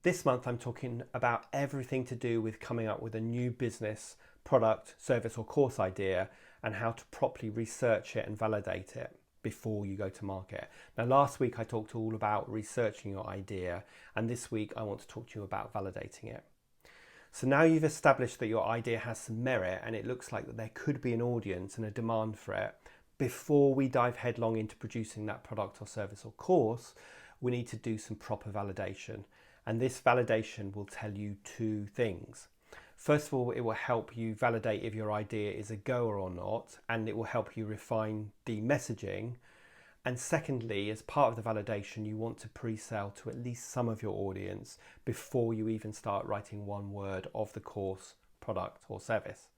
This month, I'm talking about everything to do with coming up with a new business, product, service, or course idea and how to properly research it and validate it before you go to market. Now, last week I talked all about researching your idea, and this week I want to talk to you about validating it. So now you've established that your idea has some merit and it looks like that there could be an audience and a demand for it. Before we dive headlong into producing that product or service or course, we need to do some proper validation. And this validation will tell you two things. First of all, it will help you validate if your idea is a goer or not, and it will help you refine the messaging. And secondly, as part of the validation, you want to pre-sell to at least some of your audience before you even start writing one word of the course, product, or service.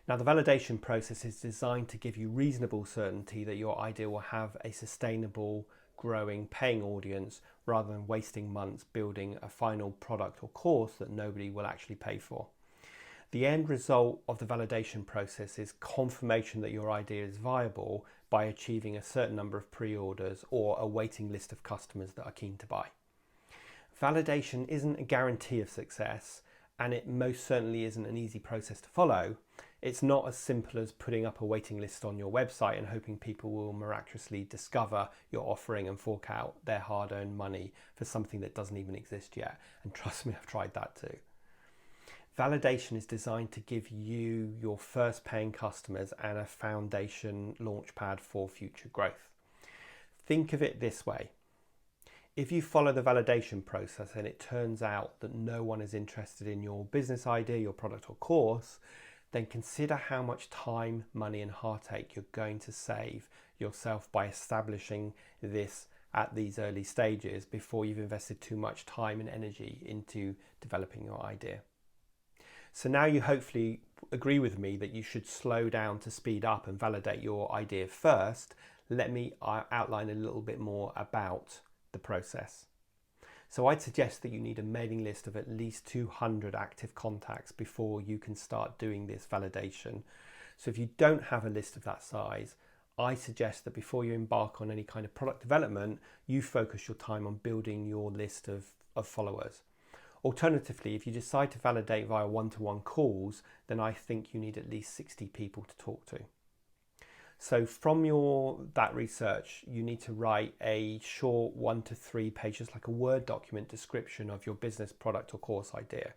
Now, the validation process is designed to give you reasonable certainty that your idea will have a sustainable, growing, paying audience rather than wasting months building a final product or course that nobody will actually pay for. The end result of the validation process is confirmation that your idea is viable by achieving a certain number of pre-orders or a waiting list of customers that are keen to buy. Validation isn't a guarantee of success, and it most certainly isn't an easy process to follow. It's not as simple as putting up a waiting list on your website and hoping people will miraculously discover your offering and fork out their hard-earned money for something that doesn't even exist yet. And trust me, I've tried that too. Validation is designed to give you your first paying customers and a foundation launchpad for future growth. Think of it this way. If you follow the validation process and it turns out that no one is interested in your business idea, your product or course, then consider how much time, money and heartache you're going to save yourself by establishing this at these early stages before you've invested too much time and energy into developing your idea. So now you hopefully agree with me that you should slow down to speed up and validate your idea first. Let me outline a little bit more about the process. So I'd suggest that you need a mailing list of at least 200 active contacts before you can start doing this validation. So if you don't have a list of that size, I suggest that before you embark on any kind of product development, you focus your time on building your list of followers. Alternatively, if you decide to validate via one-to-one calls, then I think you need at least 60 people to talk to. So from that research, you need to write a short 1 to 3 pages, like a Word document description of your business, product or course idea.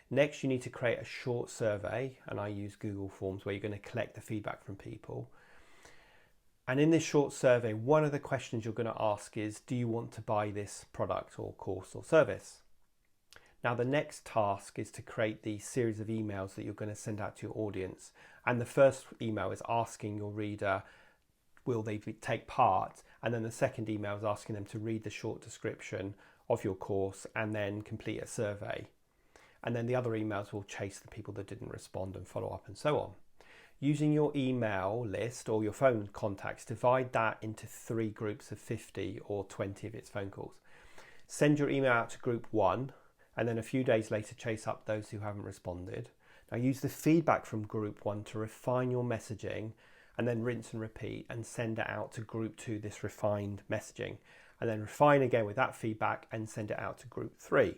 Next, you need to create a short survey, and I use Google Forms where you're going to collect the feedback from people. And in this short survey, one of the questions you're going to ask is, do you want to buy this product or course or service? Now, the next task is to create the series of emails that you're going to send out to your audience. And the first email is asking your reader, will they take part? And then the second email is asking them to read the short description of your course and then complete a survey. And then the other emails will chase the people that didn't respond and follow up and so on. Using your email list or your phone contacts, divide that into 3 groups of 50 or 20 if it's phone calls. Send your email out to group 1. And then a few days later, chase up those who haven't responded. Now use the feedback from group 1 to refine your messaging, and then rinse and repeat and send it out to group 2, this refined messaging, and then refine again with that feedback and send it out to group 3.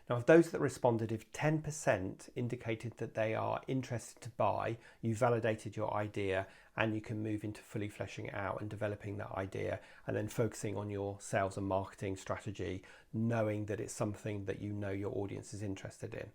Now, of those that responded, if 10% indicated that they are interested to buy, you validated your idea and you can move into fully fleshing it out and developing that idea and then focusing on your sales and marketing strategy, knowing that it's something that you know your audience is interested in.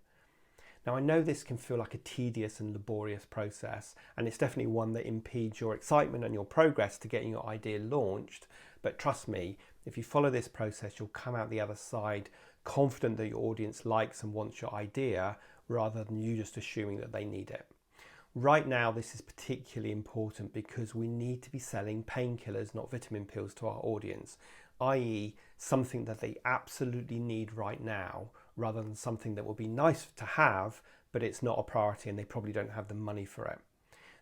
Now, I know this can feel like a tedious and laborious process, and it's definitely one that impedes your excitement and your progress to getting your idea launched. But trust me, if you follow this process, you'll come out the other side confident that your audience likes and wants your idea rather than you just assuming that they need it. Right now, this is particularly important because we need to be selling painkillers, not vitamin pills, to our audience, i.e. something that they absolutely need right now rather than something that will be nice to have, but it's not a priority and they probably don't have the money for it.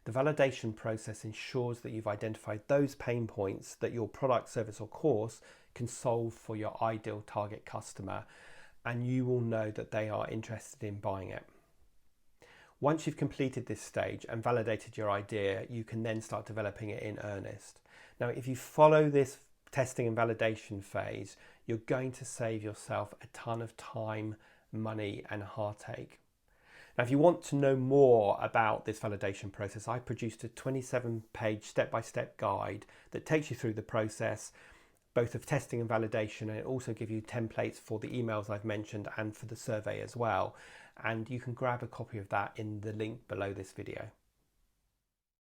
The validation process ensures that you've identified those pain points that your product, service or course can solve for your ideal target customer, and you will know that they are interested in buying it. Once you've completed this stage and validated your idea, you can then start developing it in earnest. Now, if you follow this testing and validation phase, you're going to save yourself a ton of time, money, and heartache. Now, if you want to know more about this validation process, I produced a 27-page step-by-step guide that takes you through the process, both of testing and validation, and it also gives you templates for the emails I've mentioned and for the survey as well. And you can grab a copy of that in the link below this video.